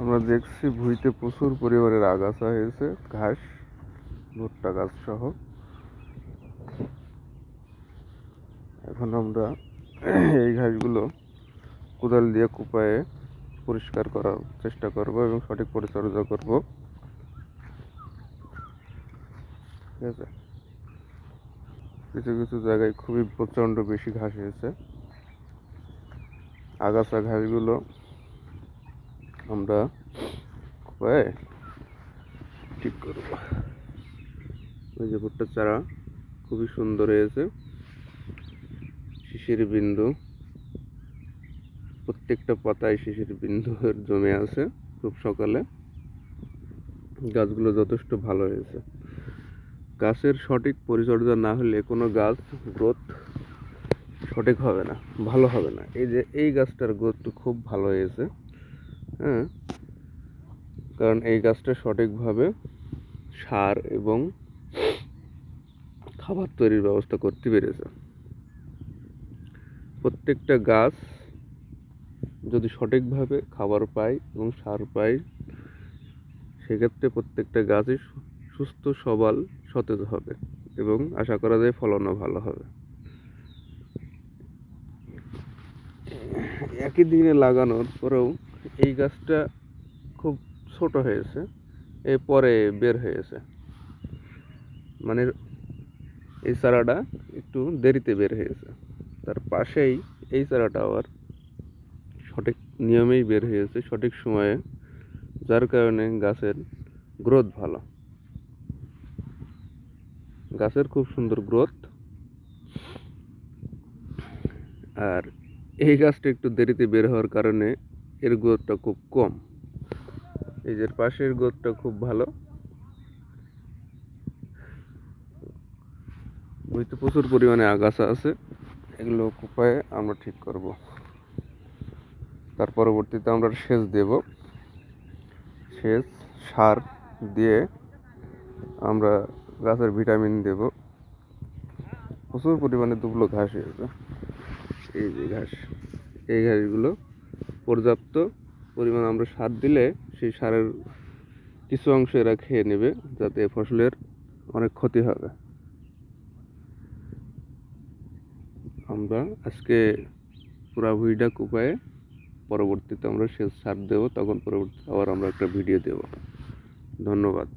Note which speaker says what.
Speaker 1: আমরা দেখছি ভুঁইতে প্রচুর পরিমাণের আগাছা হয়েছে, ঘাস, ভুট্টা গাছ সহ। এখন আমরা এই ঘাসগুলো কোদাল দিয়ে কুপায়ে পরিষ্কার করার চেষ্টা করব এবং সঠিক পরিচর্যা করব। ঠিক আছে, কিছু কিছু জায়গায় খুবই প্রচণ্ড বেশি ঘাস হয়েছে। আগাছা ঘাসগুলো আমরা কুপায়ে ঠিক করব। ওই যে ভুট্টার চারা খুবই সুন্দর হয়েছে, শিশির বিন্দু, প্রত্যেকটা পাতায় শিশির বিন্দু জমে আছে। খুব সকালে গাছগুলো যথেষ্ট ভালো হয়েছে। গাছের সঠিক পরিচর্যা না হলে কোনো গাছ গ্রোথ সঠিক হবে না, ভালো হবে না। এই যে এই গাছটার গ্রোথ খুব ভালো হয়েছে, হ্যাঁ, কারণ এই গাছটা সঠিকভাবে সার এবং খাবার তৈরির ব্যবস্থা করতে পেরেছে। প্রত্যেকটা গাছ যদি সঠিকভাবে খাবার পায় এবং সার পায়, সেক্ষেত্রে প্রত্যেকটা গাছই সুস্থ সবল সতেজ হবে এবং আশা করা যায় ফলনও ভালো হবে। একই দিনে লাগানোর পরেও এই গাছটা খুব ছোট হয়েছে, এরপরে বের হয়েছে, মানে এই চারাটা একটু দেরিতে বের হয়েছে। তার পাশেই এই চারাটা আবার সঠিক নিয়মেই বের হয়েছে, সঠিক সময়ে, যার কারণে গাছের গ্রোথ ভালো। গাছের খুব সুন্দর গ্রোথ। আর এই গাছটা একটু দেরিতে বের হওয়ার কারণে এর গ্রোথটা খুব কম। এই যে পাশের গ্রোথটা খুব ভালো। বইতে প্রচুর পরিমাণে আগাছা আছে, এগুলো কুপায়ে আমরা ঠিক করব। তার পরবর্তীতে আমরা সেচ দেব, সেচ সার দিয়ে আমরা গাছের ভিটামিন দেব। প্রচুর পরিমাণে দুবলো ঘাস হয়েছে, এই যে ঘাস, এই ঘাসগুলো পর্যাপ্ত পরিমাণ আমরা সার দিলে সেই সারের কিছু অংশ এরা খেয়ে নেবে, যাতে ফসলের অনেক ক্ষতি হবে। আমরা আজকে পুরা ভুঁইটা কুপায়ে পরবর্তীতে আমরা সেচ সার দেবো, তখন পরবর্তীতে আবার আমরা একটা ভিডিও দেব। ধন্যবাদ।